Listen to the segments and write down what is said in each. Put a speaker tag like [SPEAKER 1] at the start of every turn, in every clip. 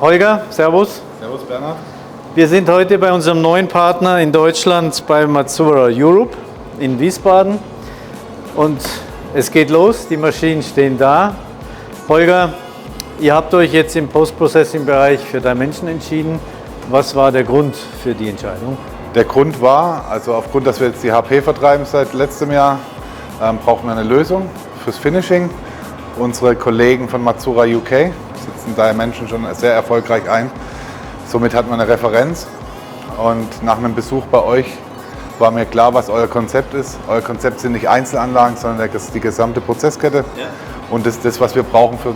[SPEAKER 1] Holger, Servus.
[SPEAKER 2] Servus Bernhard.
[SPEAKER 1] Wir sind heute bei unserem neuen Partner in Deutschland bei Mazzura Europe in Wiesbaden und es geht los, die Maschinen stehen da. Holger, ihr habt euch jetzt im Post-Processing-Bereich für Dimension entschieden. Was war der Grund für die Entscheidung?
[SPEAKER 2] Der Grund war, also aufgrund, dass wir jetzt die HP vertreiben seit letztem Jahr, brauchen wir eine Lösung fürs Finishing. Unsere Kollegen von Mazzura UK setzen Dimension schon sehr erfolgreich ein. Somit hat man eine Referenz und nach einem Besuch bei euch war mir klar, was euer Konzept ist. Euer Konzept sind nicht Einzelanlagen, sondern die gesamte Prozesskette. Ja. Und das ist das, was wir brauchen für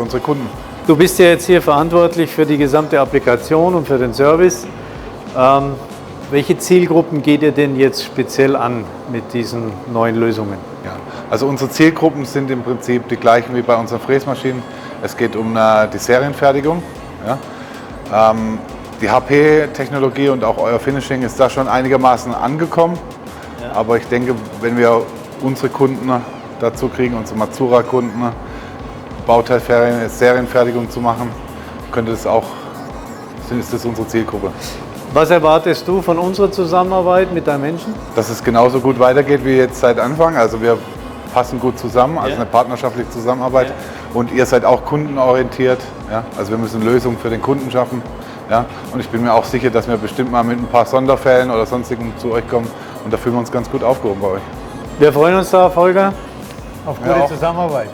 [SPEAKER 2] unsere Kunden.
[SPEAKER 1] Du bist ja jetzt hier verantwortlich für die gesamte Applikation und für den Service. Welche Zielgruppen geht ihr denn jetzt speziell an mit diesen neuen Lösungen?
[SPEAKER 2] Ja, also unsere Zielgruppen sind im Prinzip die gleichen wie bei unseren Fräsmaschinen. Es geht um die Serienfertigung. Ja. Die HP-Technologie und auch euer Finishing ist da schon einigermaßen angekommen. Ja. Aber ich denke, wenn wir unsere Kunden dazu kriegen, unsere Mazzura-Kunden, Serienfertigung zu machen, ist das unsere Zielgruppe.
[SPEAKER 1] Was erwartest du von unserer Zusammenarbeit mit Dimension?
[SPEAKER 2] Dass es genauso gut weitergeht wie jetzt seit Anfang. Also wir passen gut zusammen, also eine partnerschaftliche Zusammenarbeit. Ja. Und ihr seid auch kundenorientiert. Ja? Also wir müssen Lösungen für den Kunden schaffen. Ja? Und ich bin mir auch sicher, dass wir bestimmt mal mit ein paar Sonderfällen oder sonstigen zu euch kommen. Und da fühlen wir uns ganz gut aufgehoben bei euch.
[SPEAKER 1] Wir freuen uns darauf, Holger, auf gute Zusammenarbeit.